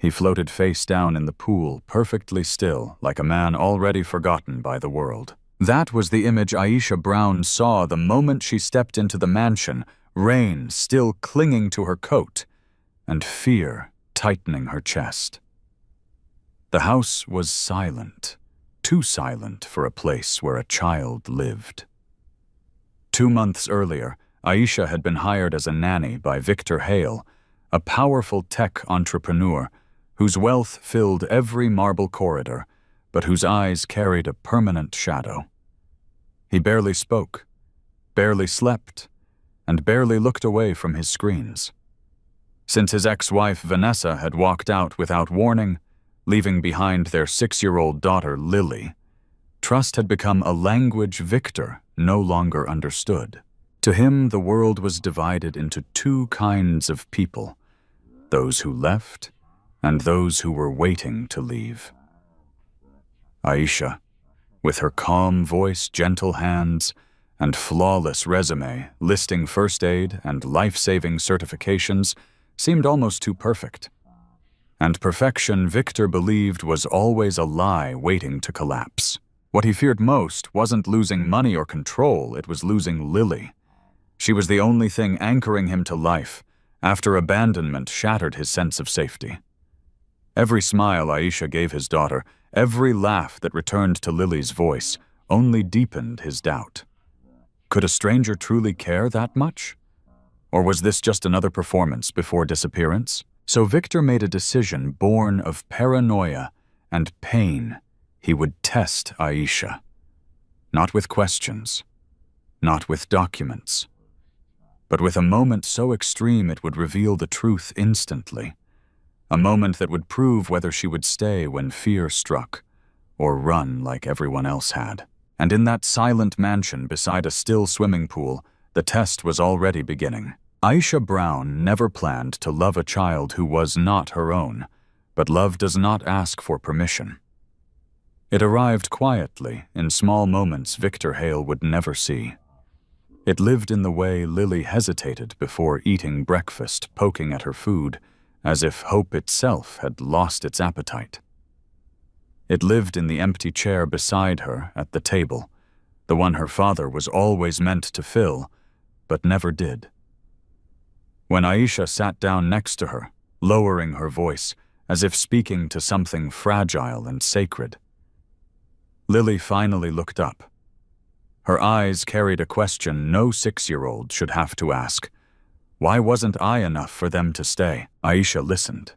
He floated face down in the pool, perfectly still, like a man already forgotten by the world. That was the image Aisha Brown saw the moment she stepped into the mansion, rain still clinging to her coat, and fear tightening her chest. The house was silent, too silent for a place where a child lived. 2 months earlier, Aisha had been hired as a nanny by Victor Hale, a powerful tech entrepreneur whose wealth filled every marble corridor, but whose eyes carried a permanent shadow. He barely spoke, barely slept, and barely looked away from his screens. Since his ex-wife Vanessa had walked out without warning, leaving behind their 6-year-old daughter Lily, trust had become a language Victor no longer understood. To him, the world was divided into 2 kinds of people, those who left and those who were waiting to leave. Aisha, with her calm voice, gentle hands, and flawless resume listing first aid and life-saving certifications, seemed almost too perfect. And perfection, Victor believed, was always a lie waiting to collapse. What he feared most wasn't losing money or control, it was losing Lily. She was the only thing anchoring him to life, after abandonment shattered his sense of safety. Every smile Aisha gave his daughter, every laugh that returned to Lily's voice, only deepened his doubt. Could a stranger truly care that much? Or was this just another performance before disappearance? So Victor made a decision born of paranoia and pain. He would test Aisha. Not with questions, not with documents, but with a moment so extreme it would reveal the truth instantly. A moment that would prove whether she would stay when fear struck, or run like everyone else had. And in that silent mansion beside a still swimming pool, the test was already beginning. Aisha Brown never planned to love a child who was not her own, but love does not ask for permission. It arrived quietly, in small moments Victor Hale would never see. It lived in the way Lily hesitated before eating breakfast, poking at her food, as if hope itself had lost its appetite. It lived in the empty chair beside her at the table, the one her father was always meant to fill, but never did. When Aisha sat down next to her, lowering her voice, as if speaking to something fragile and sacred, Lily finally looked up. Her eyes carried a question no 6-year-old should have to ask. Why wasn't I enough for them to stay? Aisha listened.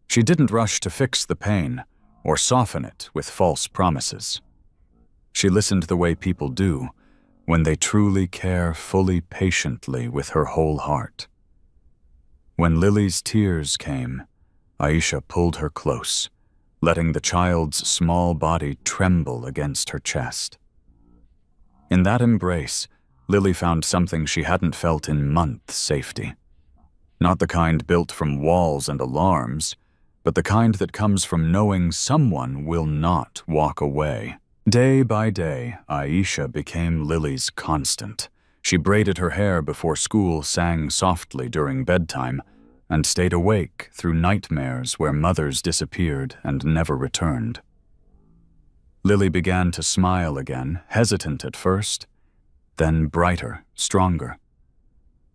She didn't rush to fix the pain or soften it with false promises. She listened the way people do when they truly care, fully, patiently, with her whole heart. When Lily's tears came, Aisha pulled her close, letting the child's small body tremble against her chest. In that embrace, Lily found something she hadn't felt in months: safety. Not the kind built from walls and alarms, but the kind that comes from knowing someone will not walk away. Day by day, Aisha became Lily's constant. She braided her hair before school, sang softly during bedtime, and stayed awake through nightmares where mothers disappeared and never returned. Lily began to smile again, hesitant at first, then brighter, stronger.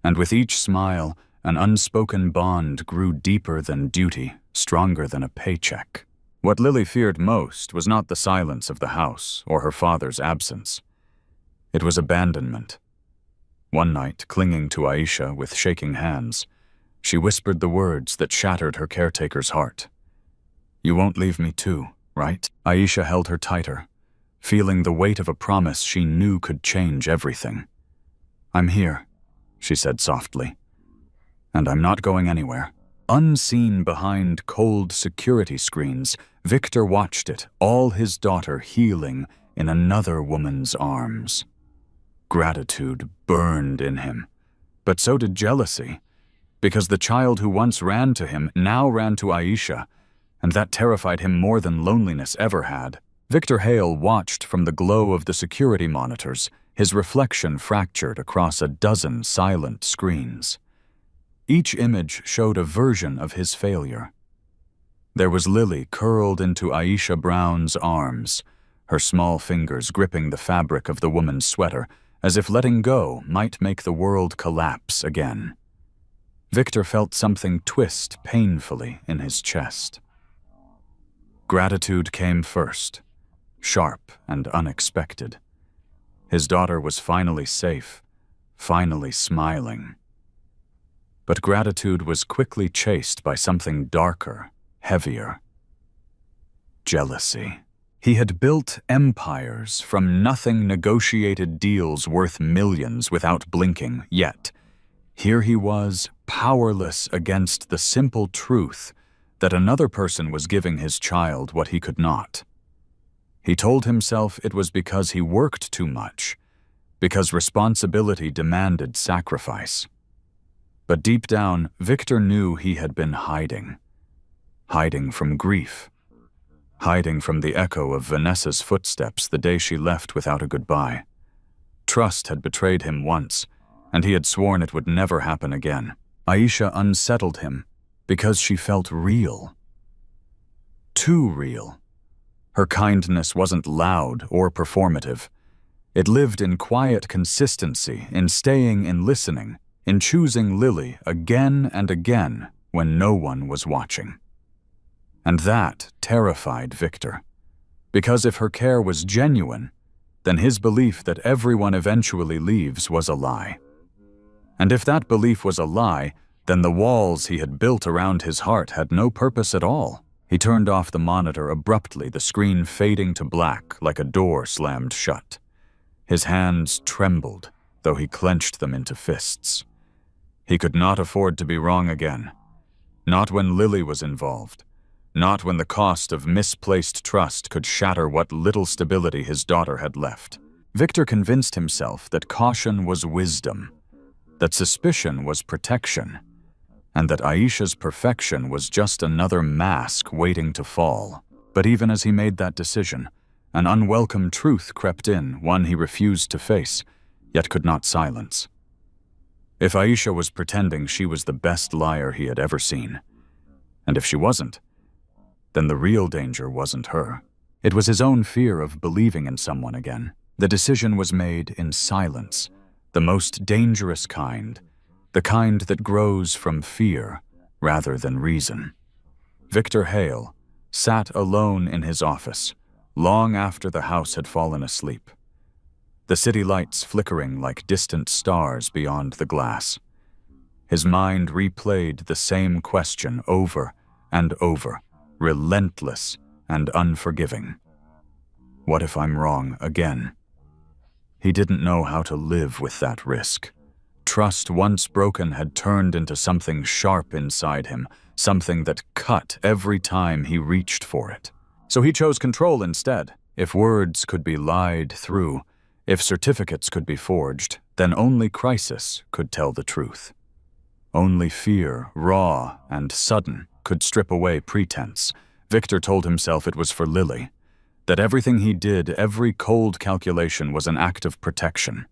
And with each smile, an unspoken bond grew deeper than duty, stronger than a paycheck. What Lily feared most was not the silence of the house or her father's absence. It was abandonment. One night, clinging to Aisha with shaking hands, she whispered the words that shattered her caretaker's heart. "You won't leave me too, right?" Aisha held her tighter, feeling the weight of a promise she knew could change everything. "I'm here," she said softly, "and I'm not going anywhere." Unseen behind cold security screens, Victor watched it, all his daughter healing in another woman's arms. Gratitude burned in him, but so did jealousy, because the child who once ran to him now ran to Aisha, and that terrified him more than loneliness ever had. Victor Hale watched from the glow of the security monitors, his reflection fractured across a dozen silent screens. Each image showed a version of his failure. There was Lily curled into Aisha Brown's arms, her small fingers gripping the fabric of the woman's sweater, as if letting go might make the world collapse again. Victor felt something twist painfully in his chest. Gratitude came first, sharp and unexpected. His daughter was finally safe, finally smiling. But gratitude was quickly chased by something darker, heavier. Jealousy. He had built empires from nothing negotiated deals worth millions without blinking, yet here he was, powerless against the simple truth that another person was giving his child what he could not. He told himself it was because he worked too much, because responsibility demanded sacrifice. But deep down, Victor knew he had been hiding from grief, hiding from the echo of Vanessa's footsteps the day she left without a goodbye. Trust had betrayed him once, and he had sworn it would never happen again. Aisha unsettled him because she felt real. Too real. Her kindness wasn't loud or performative. It lived in quiet consistency, in staying and listening, in choosing Lily again and again when no one was watching. And that terrified Victor, because if her care was genuine, then his belief that everyone eventually leaves was a lie. And if that belief was a lie, then the walls he had built around his heart had no purpose at all. He turned off the monitor abruptly, the screen fading to black like a door slammed shut. His hands trembled, though he clenched them into fists. He could not afford to be wrong again. Not when Lily was involved. Not when the cost of misplaced trust could shatter what little stability his daughter had left. Victor convinced himself that caution was wisdom, that suspicion was protection, and that Aisha's perfection was just another mask waiting to fall. But even as he made that decision, an unwelcome truth crept in, one he refused to face, yet could not silence. If Aisha was pretending she was the best liar he had ever seen, and if she wasn't, then the real danger wasn't her. It was his own fear of believing in someone again. The decision was made in silence, the most dangerous kind, the kind that grows from fear rather than reason. Victor Hale sat alone in his office, long after the house had fallen asleep, the city lights flickering like distant stars beyond the glass. His mind replayed the same question over and over, relentless and unforgiving. What if I'm wrong again? He didn't know how to live with that risk. Trust once broken had turned into something sharp inside him, something that cut every time he reached for it. So he chose control instead. If words could be lied through, if certificates could be forged, then only crisis could tell the truth. Only fear, raw and sudden, could strip away pretense. Victor told himself it was for Lily, that everything he did, every cold calculation was an act of protection.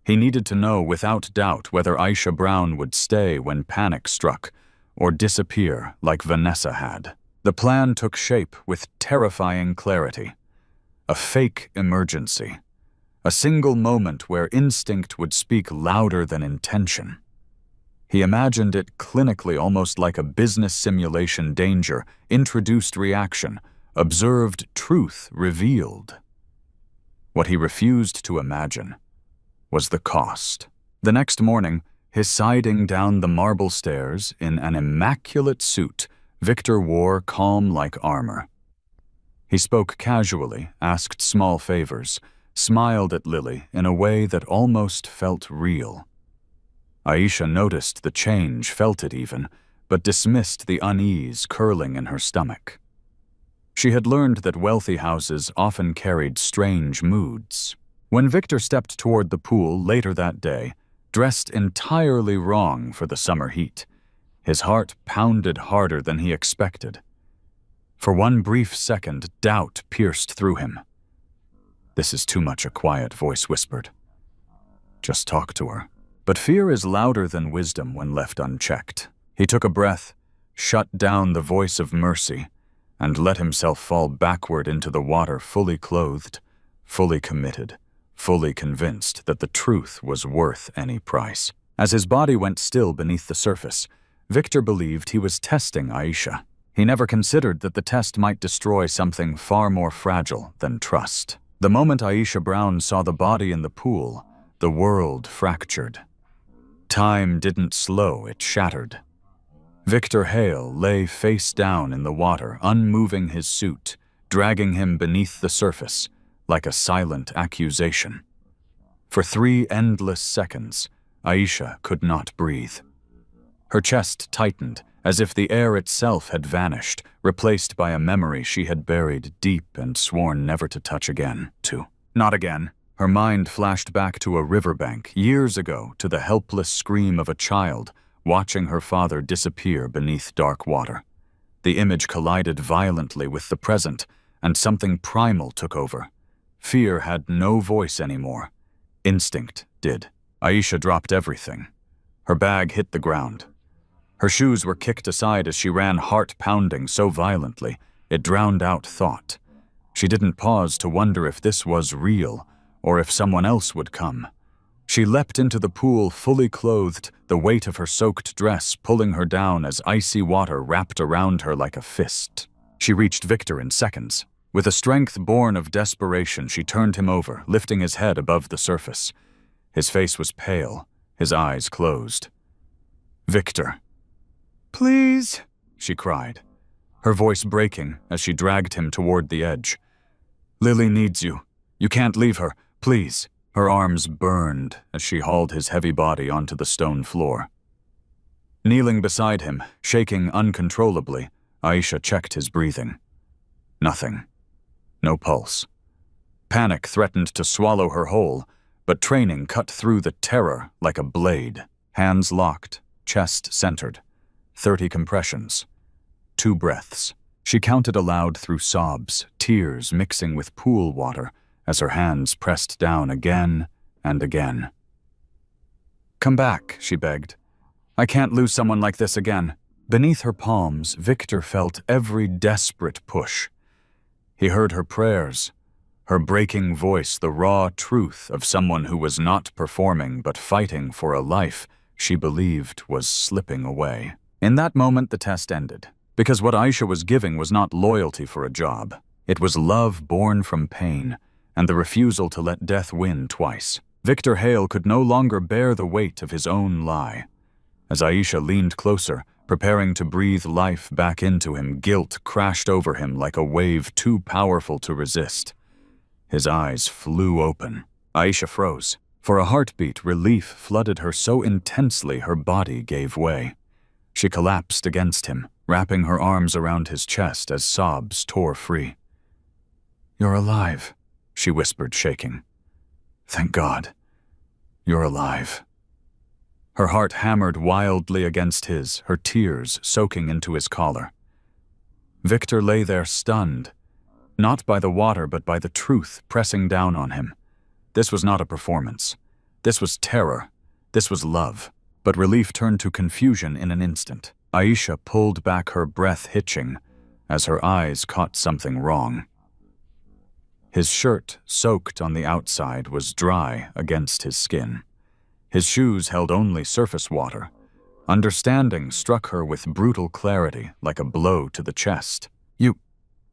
He needed to know without doubt whether Aisha Brown would stay when panic struck, or disappear like Vanessa had. The plan took shape with terrifying clarity. A fake emergency. A single moment where instinct would speak louder than intention. He imagined it clinically, almost like a business simulation: danger, introduced reaction, observed truth revealed. What he refused to imagine was the cost. The next morning, his siding down the marble stairs in an immaculate suit, Victor wore calm like armor. He spoke casually, asked small favors, smiled at Lily in a way that almost felt real. Aisha noticed the change, felt it even, but dismissed the unease curling in her stomach. She had learned that wealthy houses often carried strange moods. When Victor stepped toward the pool later that day, dressed entirely wrong for the summer heat, his heart pounded harder than he expected. For one brief second, doubt pierced through him. "This is too much," a quiet voice whispered. "Just talk to her." But fear is louder than wisdom when left unchecked. He took a breath, shut down the voice of mercy, and let himself fall backward into the water, fully clothed, fully committed, fully convinced that the truth was worth any price. As his body went still beneath the surface, Victor believed he was testing Aisha. He never considered that the test might destroy something far more fragile than trust. The moment Aisha Brown saw the body in the pool, the world fractured. Time didn't slow, it shattered. Victor Hale lay face down in the water, unmoving his suit, dragging him beneath the surface, like a silent accusation. For 3 endless seconds, Aisha could not breathe. Her chest tightened, as if the air itself had vanished, replaced by a memory she had buried deep and sworn never to touch again. Not again. Her mind flashed back to a riverbank, years ago, to the helpless scream of a child watching her father disappear beneath dark water. The image collided violently with the present, and something primal took over. Fear had no voice anymore. Instinct did. Aisha dropped everything. Her bag hit the ground. Her shoes were kicked aside as she ran, heart pounding so violently it drowned out thought. She didn't pause to wonder if this was real, or if someone else would come. She leapt into the pool fully clothed, the weight of her soaked dress pulling her down as icy water wrapped around her like a fist. She reached Victor in seconds. With a strength born of desperation, she turned him over, lifting his head above the surface. His face was pale, his eyes closed. "Victor." "Please," she cried, her voice breaking as she dragged him toward the edge. "Lily needs you. You can't leave her, please." Her arms burned as she hauled his heavy body onto the stone floor. Kneeling beside him, shaking uncontrollably, Aisha checked his breathing. Nothing. No pulse. Panic threatened to swallow her whole, but training cut through the terror like a blade. Hands locked, chest centered. 30 compressions. 2 breaths. She counted aloud through sobs, tears mixing with pool water as her hands pressed down again and again. "Come back," she begged. "I can't lose someone like this again." Beneath her palms, Victor felt every desperate push. He heard her prayers, her breaking voice, the raw truth of someone who was not performing but fighting for a life she believed was slipping away. In that moment, the test ended, because what Aisha was giving was not loyalty for a job. It was love born from pain, and the refusal to let death win twice. Victor Hale could no longer bear the weight of his own lie. As Aisha leaned closer, preparing to breathe life back into him, guilt crashed over him like a wave too powerful to resist. His eyes flew open. Aisha froze. For a heartbeat, relief flooded her so intensely her body gave way. She collapsed against him, wrapping her arms around his chest as sobs tore free. "You're alive," she whispered, shaking. "Thank God. You're alive." Her heart hammered wildly against his, her tears soaking into his collar. Victor lay there stunned, not by the water but by the truth pressing down on him. This was not a performance. This was terror. This was love. But relief turned to confusion in an instant. Aisha pulled back, her breath hitching, as her eyes caught something wrong. His shirt, soaked on the outside, was dry against his skin. His shoes held only surface water. Understanding struck her with brutal clarity, like a blow to the chest. "You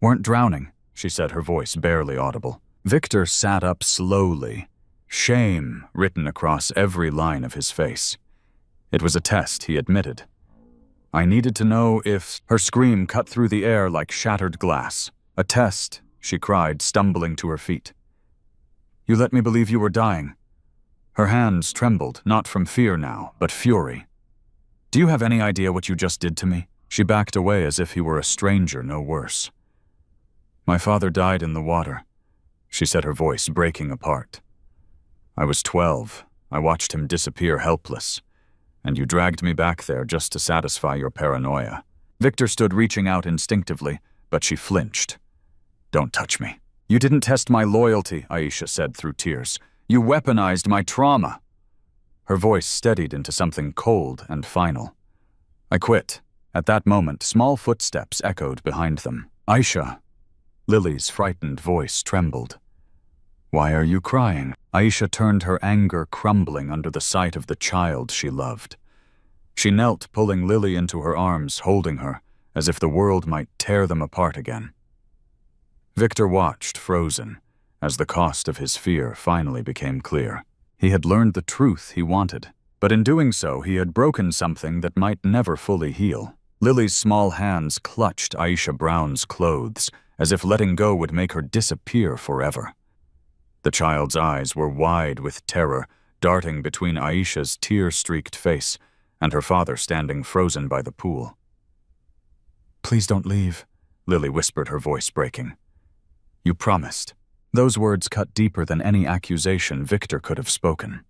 weren't drowning," she said, her voice barely audible. Victor sat up slowly, shame written across every line of his face. It was a test, he admitted. "I needed to know if—" Her scream cut through the air like shattered glass. "A test," she cried, stumbling to her feet. "You let me believe you were dying." Her hands trembled, not from fear now, but fury. "Do you have any idea what you just did to me?" She backed away as if he were a stranger, no worse. "My father died in the water," she said, her voice breaking apart. "I was 12. I watched him disappear helpless, and you dragged me back there just to satisfy your paranoia." Victor stood reaching out instinctively, but she flinched. "Don't touch me." "You didn't test my loyalty," Aisha said through tears. "You weaponized my trauma." Her voice steadied into something cold and final. "I quit." At that moment, small footsteps echoed behind them. Aisha. Lily's frightened voice trembled. Why are you crying? Aisha turned, her anger crumbling under the sight of the child she loved. She knelt, pulling Lily into her arms, holding her, as if the world might tear them apart again. Victor watched, frozen, as the cost of his fear finally became clear. He had learned the truth he wanted, but in doing so he had broken something that might never fully heal. Lily's small hands clutched Aisha Brown's clothes, as if letting go would make her disappear forever. The child's eyes were wide with terror, darting between Aisha's tear-streaked face and her father standing frozen by the pool. Please don't leave, Lily whispered, her voice breaking. You promised. Those words cut deeper than any accusation Victor could have spoken.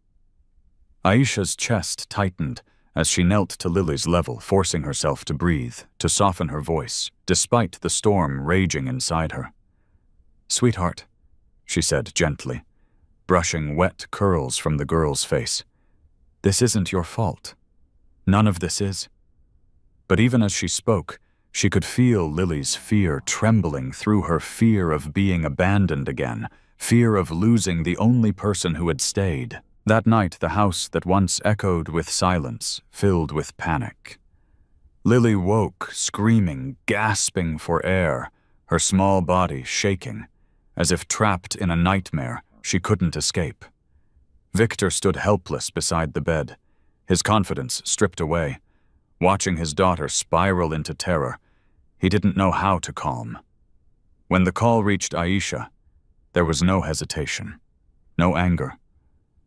Aisha's chest tightened as she knelt to Lily's level, forcing herself to breathe, to soften her voice, despite the storm raging inside her. Sweetheart, she said gently, brushing wet curls from the girl's face. This isn't your fault. None of this is. But even as she spoke, she could feel Lily's fear trembling through her, fear of being abandoned again, fear of losing the only person who had stayed. That night, the house that once echoed with silence filled with panic. Lily woke, screaming, gasping for air, her small body shaking, as if trapped in a nightmare she couldn't escape. Victor stood helpless beside the bed, his confidence stripped away. Watching his daughter spiral into terror, he didn't know how to calm. When the call reached Aisha, there was no hesitation, no anger,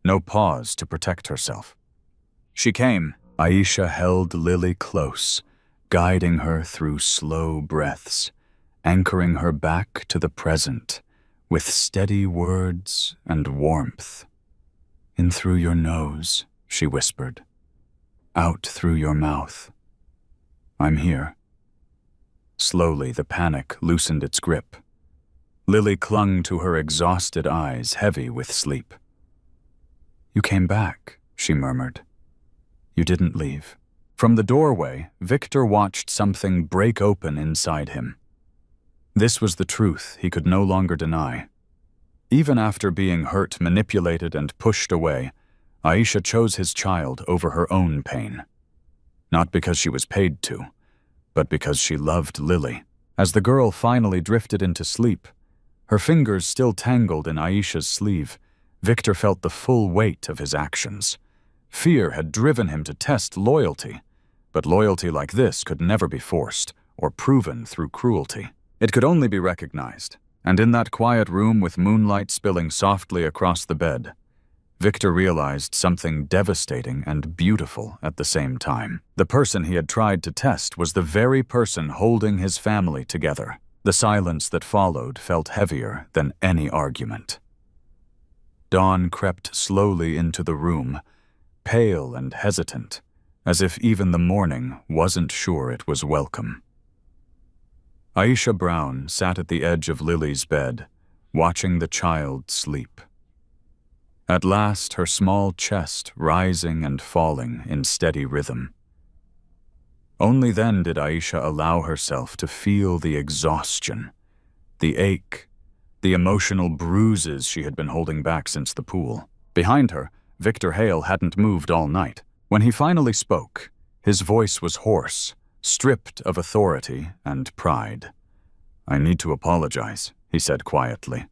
no pause to protect herself. She came. Aisha held Lily close, guiding her through slow breaths, anchoring her back to the present, with steady words and warmth. In through your nose, she whispered. Out through your mouth. I'm here. Slowly, the panic loosened its grip. Lily clung to her exhausted eyes, heavy with sleep. You came back, she murmured. You didn't leave. From the doorway, Victor watched something break open inside him. This was the truth he could no longer deny. Even after being hurt, manipulated, and pushed away, Aisha chose his child over her own pain. Not because she was paid to, but because she loved Lily. As the girl finally drifted into sleep, her fingers still tangled in Aisha's sleeve, Victor felt the full weight of his actions. Fear had driven him to test loyalty, but loyalty like this could never be forced or proven through cruelty. It could only be recognized, and in that quiet room with moonlight spilling softly across the bed, Victor realized something devastating and beautiful at the same time. The person he had tried to test was the very person holding his family together. The silence that followed felt heavier than any argument. Dawn crept slowly into the room, pale and hesitant, as if even the morning wasn't sure it was welcome. Aisha Brown sat at the edge of Lily's bed, watching the child sleep. At last, her small chest rising and falling in steady rhythm. Only then did Aisha allow herself to feel the exhaustion, the ache, the emotional bruises she had been holding back since the pool. Behind her, Victor Hale hadn't moved all night. When he finally spoke, his voice was hoarse, stripped of authority and pride. I need to apologize, he said quietly.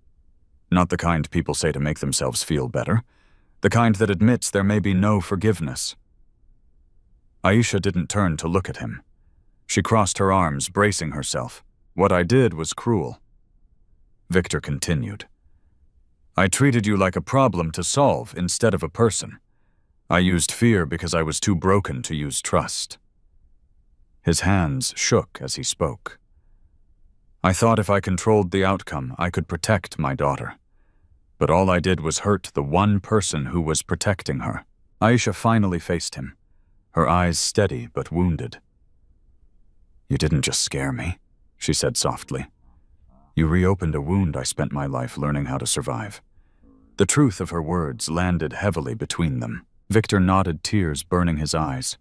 Not the kind people say to make themselves feel better, the kind that admits there may be no forgiveness. Aisha didn't turn to look at him. She crossed her arms, bracing herself. What I did was cruel. Victor continued. I treated you like a problem to solve instead of a person. I used fear because I was too broken to use trust. His hands shook as he spoke. I thought if I controlled the outcome, I could protect my daughter. But all I did was hurt the one person who was protecting her. Aisha finally faced him, her eyes steady but wounded. You didn't just scare me, she said softly. You reopened a wound I spent my life learning how to survive. The truth of her words landed heavily between them. Victor nodded, tears burning his eyes.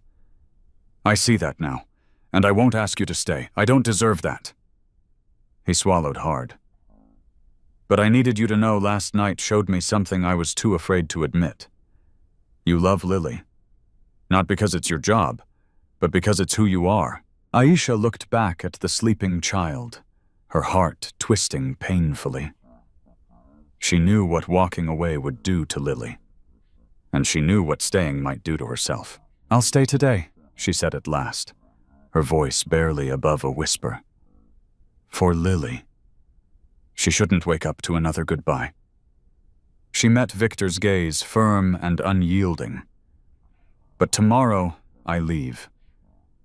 I see that now, and I won't ask you to stay. I don't deserve that. He swallowed hard. But I needed you to know last night showed me something I was too afraid to admit. You love Lily. Not because it's your job, but because it's who you are. Aisha looked back at the sleeping child, her heart twisting painfully. She knew what walking away would do to Lily, and she knew what staying might do to herself. I'll stay today, she said at last, her voice barely above a whisper. For Lily. She shouldn't wake up to another goodbye. She met Victor's gaze, firm and unyielding. But tomorrow, I leave.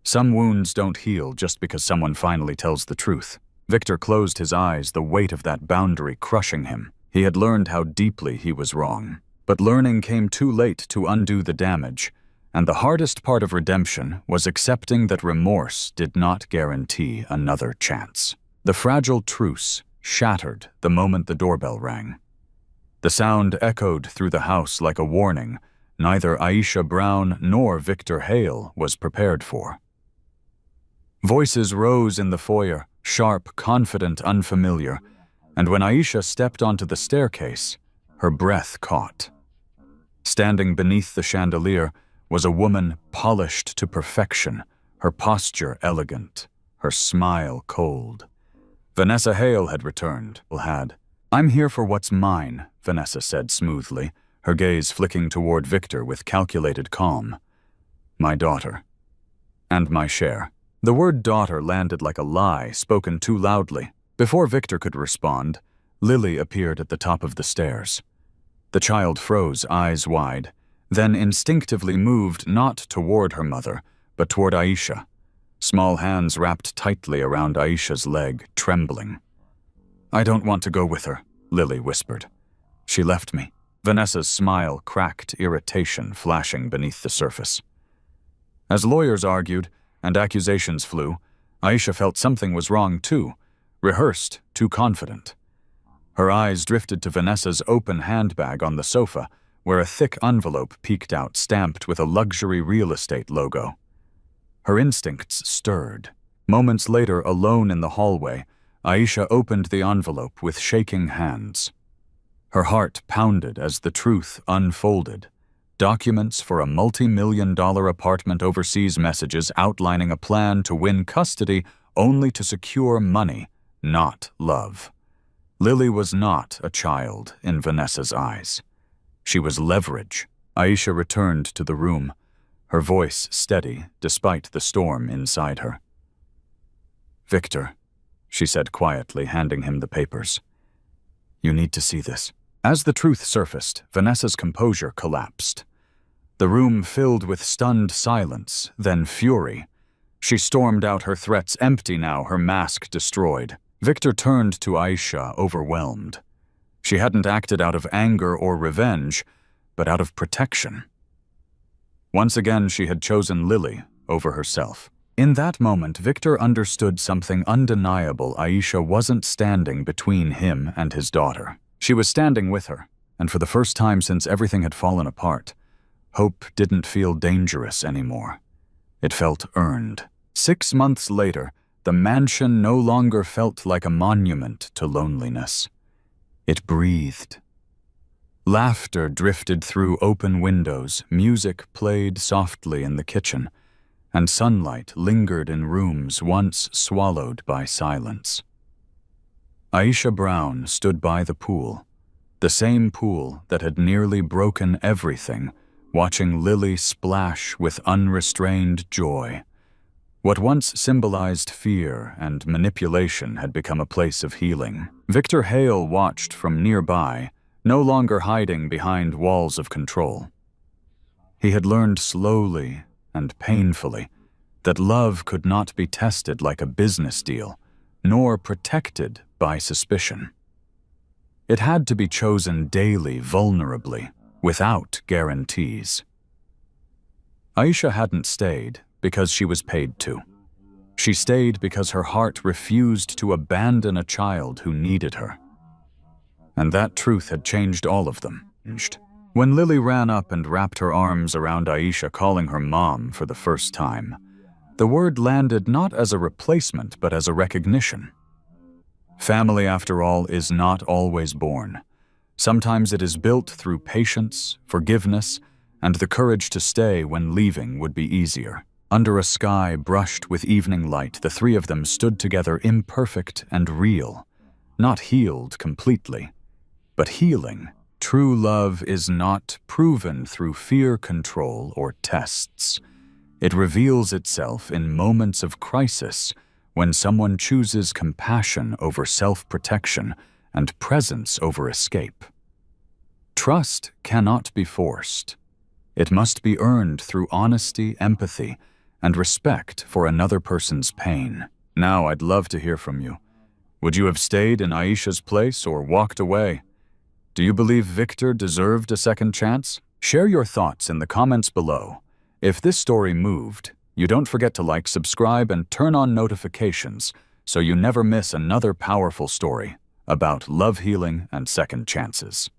Some wounds don't heal just because someone finally tells the truth. Victor closed his eyes, the weight of that boundary crushing him. He had learned how deeply he was wrong. But learning came too late to undo the damage, and the hardest part of redemption was accepting that remorse did not guarantee another chance. The fragile truce shattered the moment the doorbell rang. The sound echoed through the house like a warning neither Aisha Brown nor Victor Hale was prepared for. Voices rose in the foyer, sharp, confident, unfamiliar, and when Aisha stepped onto the staircase, her breath caught. Standing beneath the chandelier was a woman polished to perfection, her posture elegant, her smile cold. Vanessa Hale had returned. I'm here for what's mine, Vanessa said smoothly, her gaze flicking toward Victor with calculated calm. My daughter. And my share. The word daughter landed like a lie spoken too loudly. Before Victor could respond, Lily appeared at the top of the stairs. The child froze, eyes wide, then instinctively moved not toward her mother, but toward Aisha. Small hands wrapped tightly around Aisha's leg, trembling. I don't want to go with her, Lily whispered. She left me. Vanessa's smile cracked, irritation flashing beneath the surface. As lawyers argued and accusations flew, Aisha felt something was wrong too, rehearsed, too confident. Her eyes drifted to Vanessa's open handbag on the sofa, where a thick envelope peeked out, stamped with a luxury real estate logo. Her instincts stirred. Moments later, alone in the hallway, Aisha opened the envelope with shaking hands. Her heart pounded as the truth unfolded. Documents for a multi-million-dollar apartment overseas, messages outlining a plan to win custody only to secure money, not love. Lily was not a child in Vanessa's eyes. She was leverage. Aisha returned to the room, her voice steady despite the storm inside her. Victor, she said quietly, handing him the papers. You need to see this. As the truth surfaced, Vanessa's composure collapsed. The room filled with stunned silence, then fury. She stormed out, her threats empty now, her mask destroyed. Victor turned to Aisha, overwhelmed. She hadn't acted out of anger or revenge, but out of protection. Once again, she had chosen Lily over herself. In that moment, Victor understood something undeniable. Aisha wasn't standing between him and his daughter. She was standing with her, and for the first time since everything had fallen apart, hope didn't feel dangerous anymore. It felt earned. 6 months later, the mansion no longer felt like a monument to loneliness. It breathed. Laughter drifted through open windows, music played softly in the kitchen, and sunlight lingered in rooms once swallowed by silence. Aisha Brown stood by the pool, the same pool that had nearly broken everything, watching Lily splash with unrestrained joy. What once symbolized fear and manipulation had become a place of healing. Victor Hale watched from nearby, no longer hiding behind walls of control. He had learned slowly and painfully that love could not be tested like a business deal, nor protected by suspicion. It had to be chosen daily, vulnerably, without guarantees. Aisha hadn't stayed because she was paid to. She stayed because her heart refused to abandon a child who needed her. And that truth had changed all of them. When Lily ran up and wrapped her arms around Aisha, calling her mom for the first time, the word landed not as a replacement but as a recognition. Family, after all, is not always born. Sometimes it is built through patience, forgiveness, and the courage to stay when leaving would be easier. Under a sky brushed with evening light, the three of them stood together, imperfect and real, not healed completely, but healing. True love is not proven through fear, control, or tests. It reveals itself in moments of crisis, when someone chooses compassion over self-protection and presence over escape. Trust cannot be forced. It must be earned through honesty, empathy, and respect for another person's pain. Now I'd love to hear from you. Would you have stayed in Aisha's place or walked away? Do you believe Victor deserved a second chance? Share your thoughts in the comments below. If this story moved, you don't forget to like, subscribe, and turn on notifications so you never miss another powerful story about love, healing, and second chances.